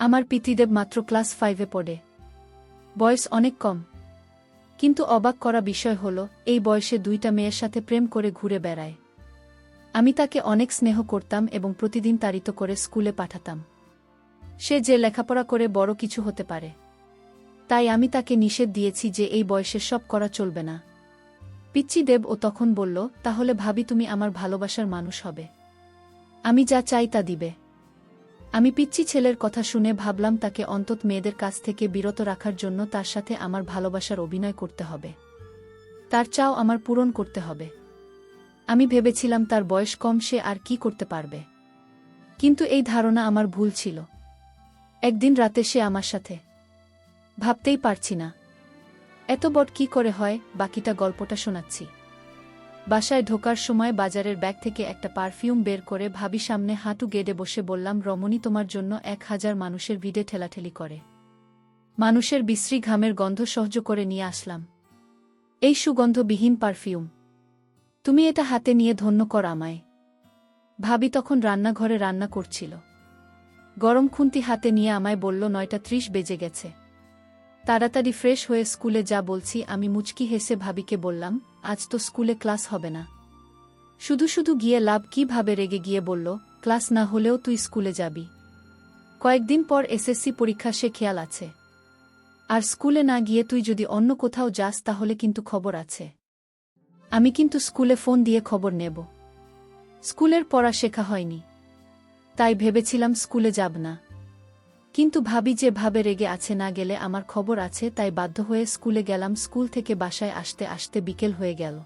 আমার পিতৃদেব মাত্র ক্লাস 5-এ পড়ে। বয়স অনেক কম। কিন্তু অবাক করা বিষয় হল, এই বয়সে 2টা মেয়ের সাথে প্রেম করে ঘুরে বেড়ায়। আমি তাকে অনেক স্নেহ করতাম এবং প্রতিদিন তাড়িত করে স্কুলে পাঠাতাম। সে যে লেখাপড়া করে বড় কিছু হতে পারে। তাই আমি তাকে নিষেধ দিয়েছি যে এই বয়সে সব করা চলবে না। পিচ্চিদেব ও তখন বলল, তাহলে ভাবি তুমি আমার ভালোবাসার মানুষ হবে। আমি যা চাই তা দিবে। আমি পিচ্চি ছেলের কথা শুনে ভাবলাম তাকে অন্তত মেয়েদের কাছ থেকে বিরত রাখার জন্য তার সাথে আমার ভালোবাসার অভিনয় করতে হবে। তার চাও আমার পূরণ করতে হবে। আমি ভেবেছিলাম তার বয়স কম, সে আর কি করতে পারবে। কিন্তু এই ধারণা আমার ভুল ছিল। একদিন রাতে সে আমার সাথে। ভাবতেই পারছি না এত বড় কি করে হয়। বাকিটা গল্পটা শোনাচ্ছি। বাসায় ঢোকার সময় বাজারের ব্যাগ থেকে একটা পারফিউম বের করে ভাবি সামনে হাঁটু গেড়ে বসে বললাম, রমণী তোমার জন্য 1000 মানুষের ভিড়ে ঠেলাঠেলি করে মানুষের বিশ্রী ঘামের গন্ধ সহ্য করে নিয়ে আসলাম এই সুগন্ধবিহীন পারফিউম। তুমি এটা হাতে নিয়ে ধন্য কর আমায়। ভাবি তখন রান্নাঘরে রান্না করছিল। গরম খুন্তি হাতে নিয়ে আমায় বলল, 9:30 বেজে গেছে, তাড়াতাড়ি ফ্রেশ হয়ে স্কুলে যা। বলছি আমি মুচকি হেসে ভাবিকে বললাম, আজ তো স্কুলে ক্লাস হবে না। শুধু শুধু গিয়ে লাভ কি? ভাবে রেগে গিয়ে বলল, ক্লাস না হলেও তুই স্কুলে যাবি। কয়েকদিন পর এসএসসি পরীক্ষা, সে খেয়াল আছে। আর স্কুলে না গিয়ে তুই যদি অন্য কোথাও যাস তাহলে কিন্তু খবর আছে। আমি কিন্তু স্কুলে ফোন দিয়ে খবর নেব। স্কুলের পড়া শেখা হয়নি, তাই ভেবেছিলাম স্কুলে যাব না। কিন্তু ভাবি যে ভাবে রেগে আছে, না গেলে আমার খবর আছে, তাই বাধ্য হয়ে স্কুলে গেলাম। স্কুল থেকে বাসায় আসতে আসতে বিকেল হয়ে গেল।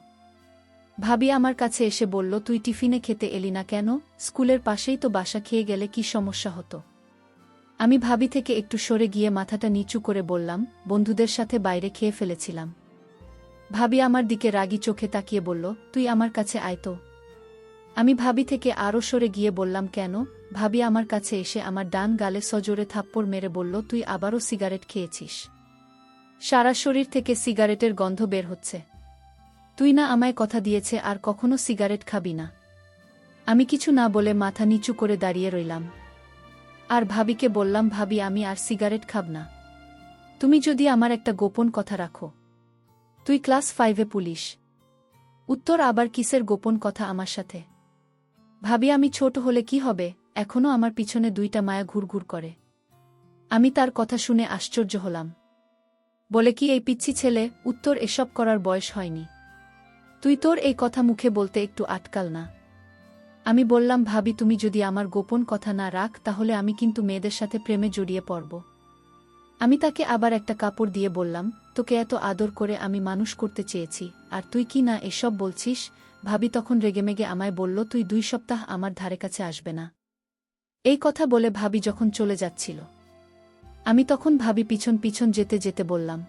ভাবি আমার কাছে এসে বলল, তুই টিফিনে খেতে এলি না কেন? স্কুলের পাশেই তো বাসা, খেয়ে গেলে কি সমস্যা হতো? আমি ভাবি থেকে একটু সরে গিয়ে মাথাটা নিচু করে বললাম, বন্ধুদের সাথে বাইরে খেয়ে ফেলেছিলাম। ভাবি আমার দিকে রাগী চোখে তাকিয়ে বলল, তুই আমার কাছে আয় তো। আমি ভাবি থেকে আরও সরে গিয়ে বললাম, কেন? ভাবি আমার কাছে এসে আমার ডান গালে সজোরে থাপ্পড় মেরে বলল, তুই আবারও সিগারেট খেয়েছিস। সারা শরীর থেকে সিগারেটের গন্ধ বের হচ্ছে। তুই না আমায় কথা দিয়েছে আর কখনো সিগারেট খাবি না? আমি কিছু না বলে মাথা নিচু করে দাঁড়িয়ে রইলাম। আর ভাবিকে বললাম, ভাবি আমি আর সিগারেট খাব না। তুমি যদি আমার একটা গোপন কথা রাখো। তুই ক্লাস 5-এ পুলিশ। উত্তর, আবার কিসের গোপন কথা আমার সাথে? ভাবি, আমি ছোট হলে কি হবে, এখনও আমার পিছনে 2টা মায়া ঘুরঘুর করে। আমি তার কথা শুনে আশ্চর্য হলাম। বলে কি এই পিচ্ছি ছেলে? উত্তর, এসব করার বয়স হয়নি। তুই তোর এই কথা মুখে বলতে একটু আটকাল না। আমি বললাম, ভাবি তুমি যদি আমার গোপন কথা না রাখ তাহলে আমি কিন্তু মেয়েদের সাথে প্রেমে জড়িয়ে পড়ব। আমি তাকে আবার একটা কাপড় দিয়ে বললাম, তোকে এত আদর করে আমি মানুষ করতে চেয়েছি, আর তুই কি না এসব বলছিস? ভাবি তখন রেগেমেগে আমায় বলল, তুই 2 সপ্তাহ আমার ধারে কাছে আসবে না। এই কথা বলে ভাবি যখন চলে যাচ্ছিল, আমি তখন ভাবি পিছন পিছন যেতে যেতে বললাম,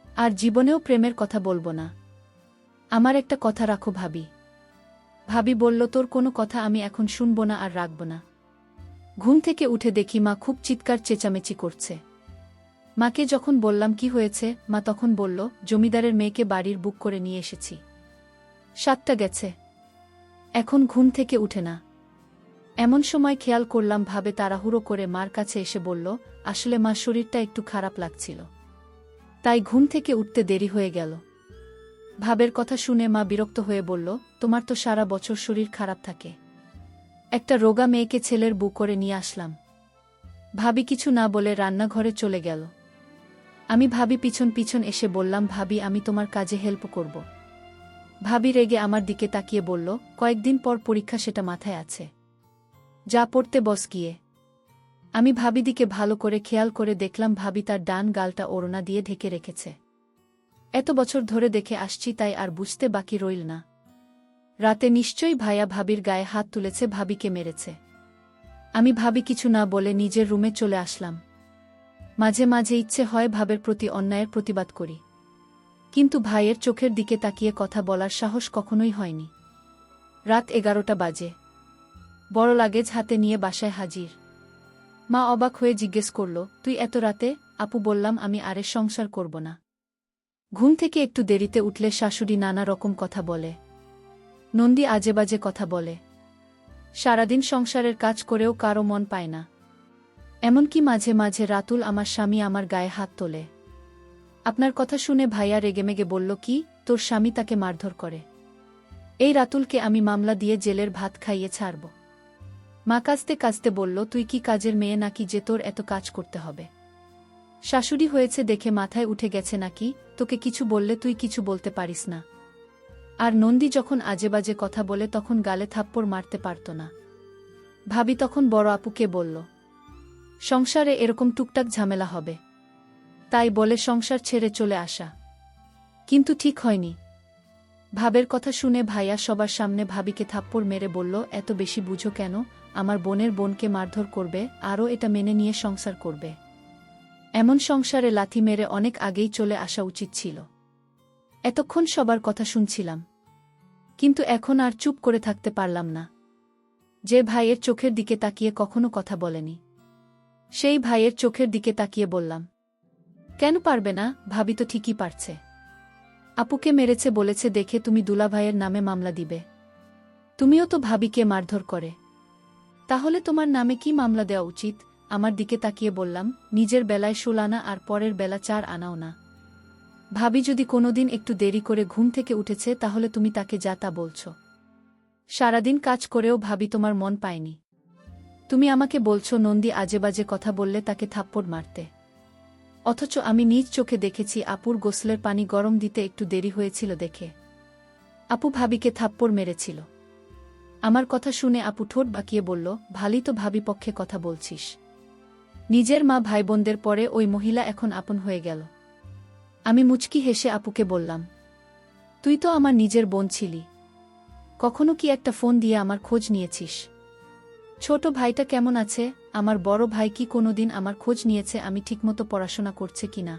আর জীবনেও প্রেমের কথা বলবো না। আমার একটা কথা রাখো ভাবি। ভাবি বলল, তোর কোনো কথা আমি এখন শুনব না আর রাখব না। ঘুম থেকে উঠে দেখি মা খুব চিৎকার চেঁচামেচি করছে। মাকে যখন বললাম কি হয়েছে, মা তখন বলল, জমিদারের মেয়েকে বাড়ির বুক করে নিয়ে এসেছি। 7টা গেছে, এখন ঘুম থেকে উঠে না। এমন সময় খেয়াল করলাম ভাবে তাড়াহুড়ো করে মার কাছে এসে বলল, আসলে মা শরীরটা একটু খারাপ লাগছিল, তাই ঘুম থেকে উঠতে দেরি হয়ে গেল। ভাবের কথা শুনে মা বিরক্ত হয়ে বলল, তোমার তো সারা বছর শরীর খারাপ থাকে, একটা রোগা মেয়েকে ছেলের বুক করে নিয়ে আসলাম। ভাবি কিছু না বলে রান্নাঘরে চলে গেল। আমি ভাবি পিছন পিছন এসে বললাম, ভাবি আমি তোমার কাজে হেল্প করব। ভাবি রেগে আমার দিকে তাকিয়ে বলল, কয়েকদিন পর পরীক্ষা, সেটা মাথায় আছে? যা পড়তে বস গিয়ে। আমি ভাবি দিকে ভালো করে খেয়াল করে দেখলাম ভাবি তার ডান গালটা ওড়না দিয়ে ঢেকে রেখেছে। এত বছর ধরে দেখে আসছি, তাই আর বুঝতে বাকি রইল না। রাতে নিশ্চয়ই ভাইয়া ভাবির গায়ে হাত তুলেছে, ভাবিকে মেরেছে। আমি ভাবি কিছু না বলে নিজের রুমে চলে আসলাম। মাঝে মাঝে ইচ্ছে হয় ভাবের প্রতি অন্যায়ের প্রতিবাদ করি, কিন্তু ভাইয়ের চোখের দিকে তাকিয়ে কথা বলার সাহস কখনোই হয়নি। রাত 11টা বাজে। বড় লাগেজ হাতে নিয়ে বাসায় হাজির। মা অবাক হয়ে জিজ্ঞেস করল, তুই এত রাতে? আপু বললাম, আমি আরে সংসার করব না। ঘুম থেকে একটু দেরিতে উঠলে শাশুড়ি নানা রকম কথা বলে, নন্দী আজেবাজে কথা বলে। সারাদিন সংসারের কাজ করেও কারো মন পায় না। এমনকি মাঝে মাঝে রাতুল আমার স্বামী আমার গায়ে হাত তোলে। আপনার কথা শুনে ভাইয়া রেগেমেগে বলল, কি, তোর স্বামী তাকে মারধর করে? এই রাতুলকে আমি মামলা দিয়ে জেলের ভাত খাইয়ে ছাড়ব। মা কাঁদতে কাঁদতে বলল, তুই কি কাজের মেয়ে নাকি যে তোর এত কাজ করতে হবে? শাশুড়ি হয়েছে দেখে মাথায় উঠে গেছে নাকি? তোকে কিছু বললে তুই কিছু বলতে পারিস না? আর নন্দী যখন আজেবাজে কথা বলে তখন গালে থাপ্পড় মারতে পারত না। ভাবি তখন বড় আপুকে বলল, সংসারে এরকম টুকটাক ঝামেলা হবে, তাই বলে সংসার ছেড়ে চলে আসা। কিন্তু ঠিক হয়নি। ভাবের কথা শুনে ভাইয়া সবার সামনে ভাবিকে থাপ্পড় মেরে বলল, এত বেশি বুঝো কেন? আমার বোনের বোনকে মারধর করবে, আরও এটা মেনে নিয়ে সংসার করবে? এমন সংসারে লাথি মেরে অনেক আগেই চলে আসা উচিত ছিল। এতক্ষণ সবার কথা শুনছিলাম, কিন্তু এখন আর চুপ করে থাকতে পারলাম না। যে ভাইয়ের চোখের দিকে তাকিয়ে কখনো কথা বলেনি, সেই ভাইয়ের চোখের দিকে তাকিয়ে বললাম, কেন পারবে না? ভাবি তো ঠিকই পারছে। আপুকে মেরেছে বলেছে দেখে তুমি দুলাভাইয়ের নামে মামলা দিবে? তুমিও তো ভাবিকে মারধর করে, তাহলে তোমার নামে কি মামলা দেওয়া উচিত? আমার দিকে তাকিয়ে বললাম, নিজের বেলায় 16 আনা আর পরের বেলা 4 আনাও না। ভাবি যদি কোনোদিন একটু দেরি করে ঘুম থেকে উঠেছে তাহলে তুমি তাকে যা তা বলছ। সারাদিন কাজ করেও ভাবি তোমার মন পায়নি। তুমি আমাকে বলছ নন্দী আজেবাজে কথা বললে তাকে থাপ্পড় মারতে, অথচ আমি নিজ চোখে দেখেছি আপুর গোসলের পানি গরম দিতে একটু দেরি হয়েছিল দেখে আপু ভাবিকে থাপ্পড় মেরেছিল। আমার কথা শুনে আপু ঠোঁট বাঁকিয়ে বলল, ভালোই তো ভাবি পক্ষে কথা বলছিস। নিজের মা ভাইবোনদের পরে ওই মহিলা এখন আপন হয়ে গেল। আমি মুচকি হেসে আপুকে বললাম, তুই তো আমার নিজের বোন ছিলি, কখনো কি একটা ফোন দিয়ে আমার খোঁজ নিয়েছিস? ছোট ভাইটা কেমন আছে? আমার বড় ভাই কি কোনোদিন আমার খোঁজ নিয়েছে আমি ঠিকমতো পড়াশোনা করছে কিনা,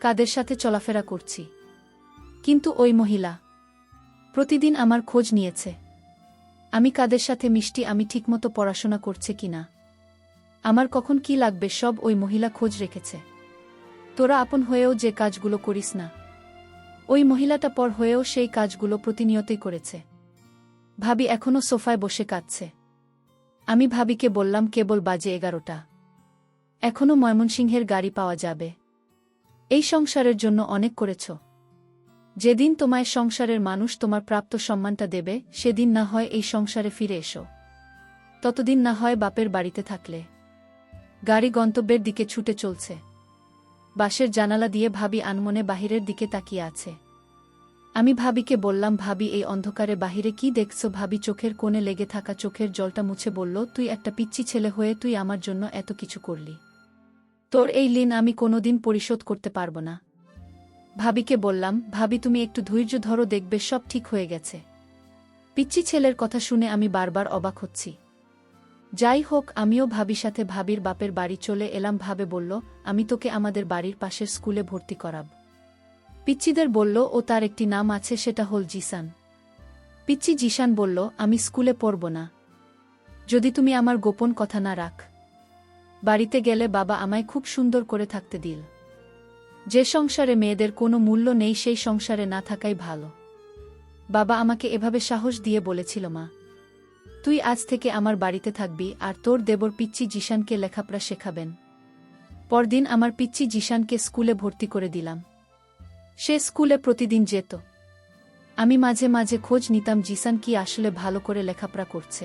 কাদের সাথে চলাফেরা করছি? কিন্তু ওই মহিলা প্রতিদিন আমার খোঁজ নিয়েছে, আমি কাদের সাথে মিষ্টি, আমি ঠিকমতো পড়াশোনা করছে কিনা, আমার কখন কি লাগবে সব ওই মহিলা খোঁজ রেখেছে। তোরা আপন হয়েও যে কাজগুলো করিস না, ওই মহিলাটা পর হয়েও সেই কাজগুলো প্রতিনিয়তই করেছে। ভাবি এখনো সোফায় বসে কাঁদছে। আমি ভাবিকে বললাম, কেবল বাজে 11টা, এখনো ময়মনসিংহের গাড়ি পাওয়া যাবে। এই সংসারের জন্য অনেক করেছ, যেদিন তোমায় সংসারের মানুষ তোমার প্রাপ্ত সম্মানটা দেবে সেদিন না হয় এই সংসারে ফিরে এসো, ততদিন না হয় বাপের বাড়িতে থাকলে। গাড়ি গন্তব্যের দিকে ছুটে চলছে। বাসের জানালা দিয়ে ভাবি আনমনে বাহিরের দিকে তাকিয়ে আছে। আমি ভাবিকে বললাম, ভাবি এই অন্ধকারে বাহিরে কি দেখছো? ভাবি চোখের কোণে লেগে থাকা চোখের জলটা মুছে বলল, তুই একটা পিচ্চি ছেলে হয়ে তুই আমার জন্য এত কিছু করলি, তোর এই ঋণ আমি কোনোদিন পরিশোধ করতে পারব না। ভাবিকে বললাম, ভাবি তুমি একটু ধৈর্য ধরো, দেখবে সব ঠিক হয়ে গেছে। পিচ্চি ছেলের কথা শুনে আমি বারবার অবাক হচ্ছি। যাই হোক, আমিও ভাবির সাথে ভাবির বাপের বাড়ি চলে এলাম। ভাবে বলল, আমি তোকে আমাদের বাড়ির পাশের স্কুলে ভর্তি করাব। পিচ্চিদের বলল, ও তার একটি নাম আছে, সেটা হল জিসান। পিচ্চি জিসান বলল, আমি স্কুলে পড়ব না, যদি তুমি আমার গোপন কথা না রাখ। বাড়িতে গেলে বাবা আমায় খুব সুন্দর করে থাকতে দিল। যে সংসারে মেয়েদের কোনো মূল্য নেই সেই সংসারে না থাকাই ভালো। বাবা আমাকে এভাবে সাহস দিয়ে বলেছিল, মা তুই আজ থেকে আমার বাড়িতে থাকবি আর তোর দেবর পিচ্চি জিসানকে লেখাপড়া শেখাবেন। পরদিন আমার পিচ্চি জিসানকে স্কুলে ভর্তি করে দিলাম। সে স্কুলে প্রতিদিন যেত। আমি মাঝে মাঝে খোঁজ নিতাম জিসান কি আসলে ভালো করে লেখাপড়া করছে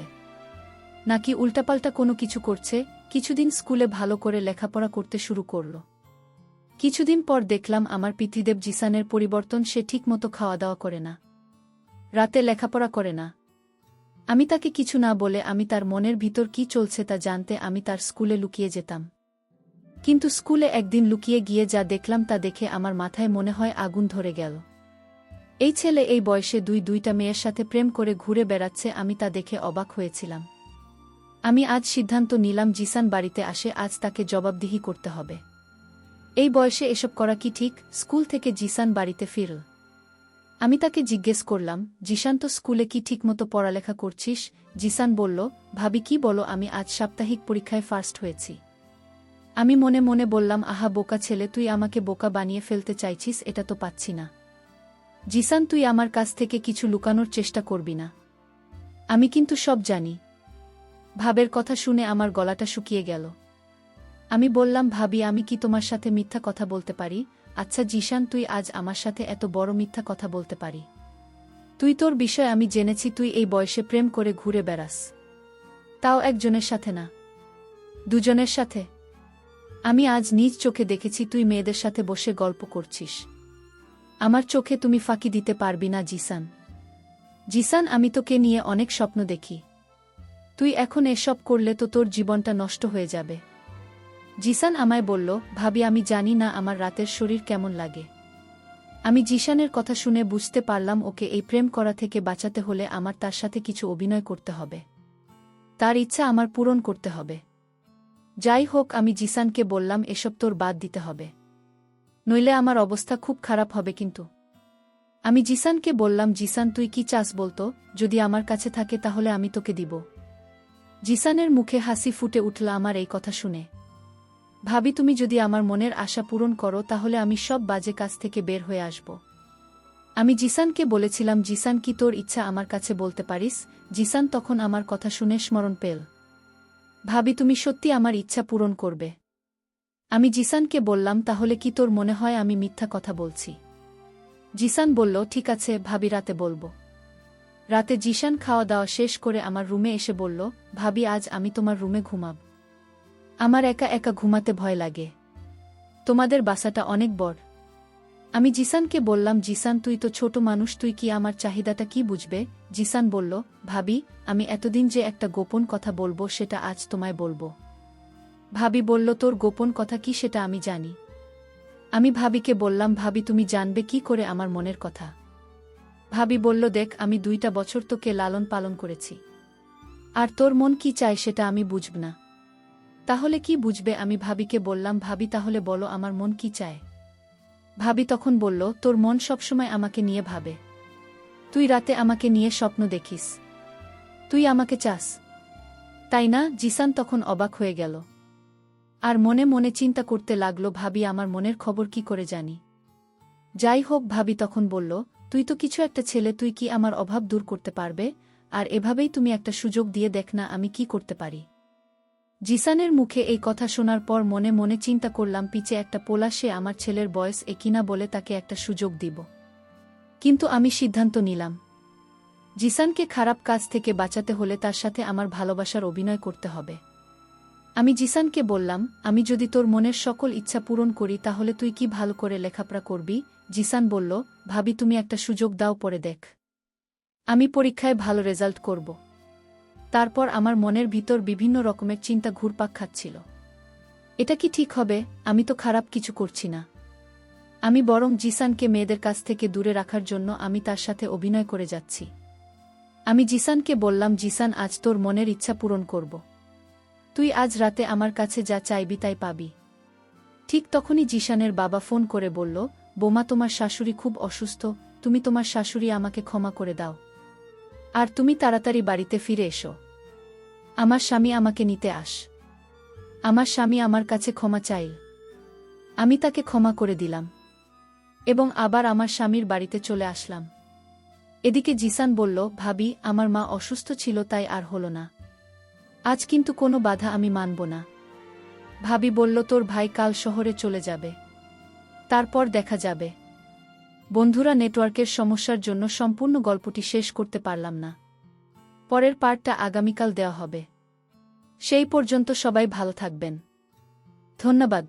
নাকি উল্টাপাল্টা কোনো কিছু করছে। কিছুদিন স্কুলে ভালো করে লেখাপড়া করতে শুরু করল। কিছুদিন পর দেখলাম আমার পিতৃদেব জিসানের পরিবর্তন, সে ঠিকমতো খাওয়া দাওয়া করে না, রাতে লেখাপড়া করে না। আমি তাকে কিছু না বলে আমি তার মনের ভিতর কি চলছে তা জানতে আমি তার স্কুলে লুকিয়ে যেতাম। কিন্তু স্কুলে একদিন লুকিয়ে গিয়ে যা দেখলাম তা দেখে আমার মাথায় মনে হয় আগুন ধরে গেল। এই ছেলে এই বয়সে দুইটা মেয়ের সাথে প্রেম করে ঘুরে বেড়াচ্ছে, আমি তা দেখে অবাক হয়েছিলাম। আমি আজ সিদ্ধান্ত নিলাম, জিসান বাড়িতে আসে আজ তাকে জবাবদিহি করতে হবে। এই বয়সে এসব করা কি ঠিক? স্কুল থেকে জিসান বাড়িতে ফিরল। আমি তাকে জিজ্ঞেস করলাম, জিসান তো স্কুলে কি ঠিকমতো পড়ালেখা করছিস? জিসান বলল, ভাবি কি বলো, আমি আজ সাপ্তাহিক পরীক্ষায় ফার্স্ট হয়েছি। আমি মনে মনে বললাম, আহা বোকা ছেলে, তুই আমাকে বোকা বানিয়ে ফেলতে চাইছিস, এটা তো পাচ্ছি না। জিসান, তুই আমার কাছ থেকে কিছু লুকানোর চেষ্টা করবি না, আমি কিন্তু সব জানি। ভাবের কথা শুনে আমার গলাটা শুকিয়ে গেল। আমি বললাম, ভাবি আমি কি তোমার সাথে মিথ্যা কথা বলতে পারি? আচ্ছা জিশান, তুই আজ আমার সাথে এত বড় মিথ্যা কথা বলতে পারি? তুই তোর বিষয় আমি জেনেছি, তুই এই বয়সে প্রেম করে ঘুরে বেড়াস, তাও একজনের সাথে না, দুজনের সাথে। আমি আজ নিজ চোখে দেখেছি তুই মেয়েদের সাথে বসে গল্প করছিস। আমার চোখে তুমি ফাঁকি দিতে পারবি না জিসান। জিসান, আমি তোকে নিয়ে অনেক স্বপ্ন দেখি। তুই এখন এসব করলে তো তোর জীবনটা নষ্ট হয়ে যাবে। জিসান আমায় বলল, ভাবি আমি জানি না আমার রাতের শরীর কেমন লাগে। আমি জিসানের কথা শুনে বুঝতে পারলাম ওকে এই প্রেম করা থেকে বাঁচাতে হলে আমার তার সাথে কিছু অভিনয় করতে হবে, তার ইচ্ছা আমার পূরণ করতে হবে। যাই হোক, আমি জিসানকে বললাম এসব তোর বাদ দিতে হবে, নইলে আমার অবস্থা খুব খারাপ হবে। কিন্তু আমি জিসানকে বললাম, জিসান তুই কি চাস বলতো? যদি আমার কাছে থাকে তাহলে আমি তোকে দিব। জিসানের মুখে হাসি ফুটে উঠল আমার এই কথা শুনে। ভাবি তুমি যদি আমার মনের আশা পূরণ করো তাহলে আমি সব বাজে কাজ থেকে বের হয়ে আসব। আমি জিসানকে বলেছিলাম, জিসান কি তোর ইচ্ছা আমার কাছে বলতে পারিস? জিসান তখন আমার কথা শুনে স্মরণ পেল। ভাবি তুমি সত্যি আমার ইচ্ছা পূরণ করবে? আমি জিসানকে বললাম, তাহলে কি তোর মনে হয় আমি মিথ্যা কথা বলছি? জিসান বলল, ঠিক আছে ভাবি, রাতে বলবো। রাতে জিসান খাওয়া দাওয়া শেষ করে আমার রুমে এসে বলল, ভাবি আজ আমি তোমার রুমে ঘুমাব। আমার একা একা ঘুমাতে ভয় লাগে। তোমাদের বাসাটা অনেক বড়। আমি জিসানকে বললাম, জিসান তুই তো ছোট মানুষ, তুই কি আমার চাহিদাটা কি বুঝবে? জিসান বলল, ভাবি আমি এতদিন যে একটা গোপন কথা বলবো সেটা আজ তোমায় বলবো। ভাবি বলল, তোর গোপন কথা কি সেটা আমি জানি। আমি ভাবিকে বললাম, ভাবি তুমি জানবে কি করে আমার মনের কথা? ভাবি বলল, দেখ আমি 2টা বছর তোকে লালন পালন করেছি, আর তোর মন কি চায় সেটা আমি বুঝব না। তাহলে কি বুঝবে? আমি ভাবিকে বললাম, ভাবি তাহলে বলো আমার মন কি চায়। ভাবি তখন বলল, তোর মন সবসময় আমাকে নিয়ে ভাবে। তুই রাতে আমাকে নিয়ে স্বপ্ন দেখিস। তুই আমাকে চাস, তাই না? জিসান তখন অবাক হয়ে গেল আর মনে মনে চিন্তা করতে লাগলো, ভাবি আমার মনের খবর কি করে জানি? যাই হোক, ভাবি তখন বলল, তুই তো কিছু একটা ছেলে, তুই কি আমার অভাব দূর করতে পারবে? আর এভাবেই তুমি একটা সুযোগ দিয়ে দেখ না আমি কি করতে পারি। জিসানের মুখে এই কথা শোনার পর মনে মনে চিন্তা করলাম, পিছে একটা পোলা, সে আমার ছেলের বয়স কিনা বলে তাকে একটা সুযোগ দিব। কিন্তু আমি সিদ্ধান্ত নিলাম, জিসানকে খারাপ কাজ থেকে বাঁচাতে হলে তার সাথে আমার ভালোবাসার অভিনয় করতে হবে। আমি জিসানকে বললাম, আমি যদি তোর মনের সকল ইচ্ছা পূরণ করি তাহলে তুই কি ভালো করে লেখাপড়া করবি? জিসান বলল, ভাবি তুমি একটা সুযোগ দাও, পরে দেখ। আমি পরীক্ষায় ভালো রেজাল্ট করব। তারপর আমার মনের ভিতর বিভিন্ন রকমের চিন্তা ঘুরপাক খাচ্ছিল। এটা কি ঠিক হবে? আমি তো খারাপ কিছু করছি না। আমি বরং জিসানকে মেয়েদের কাছ থেকে দূরে রাখার জন্য আমি তার সাথে অভিনয় করে যাচ্ছি। আমি জিসানকে বললাম, জিসান আজ তোর মনের ইচ্ছা পূরণ করব। তুই আজ রাতে আমার কাছে যা চাইবি তাই পাবি। ঠিক তখনই জিসানের বাবা ফোন করে বলল, বোমা তোমার শাশুড়ি খুব অসুস্থ, তুমি তোমার শাশুড়ি আমাকে ক্ষমা করে দাও, আর তুমি তাড়াতাড়ি বাড়িতে ফিরে এসো। আমার স্বামী আমাকে নিতে আস। আমার স্বামী আমার কাছে ক্ষমা চাইল। আমি তাকে ক্ষমা করে দিলাম এবং আবার আমার স্বামীর বাড়িতে চলে আসলাম। এদিকে জিসান বলল, ভাবি আমার মা অসুস্থ ছিল তাই আর হলো না। আজ কিন্তু কোনো বাধা আমি মানব না। ভাবি বলল, তোর ভাই কাল শহরে চলে যাবে, তারপর দেখা যাবে। বন্ধুরা, নেটওয়ার্কের সমস্যার জন্য সম্পূর্ণ গল্পটি শেষ করতে পারলাম না। পরের পার্টটা আগামীকাল দেওয়া হবে। সেই পর্যন্ত সবাই ভালো থাকবেন। ধন্যবাদ।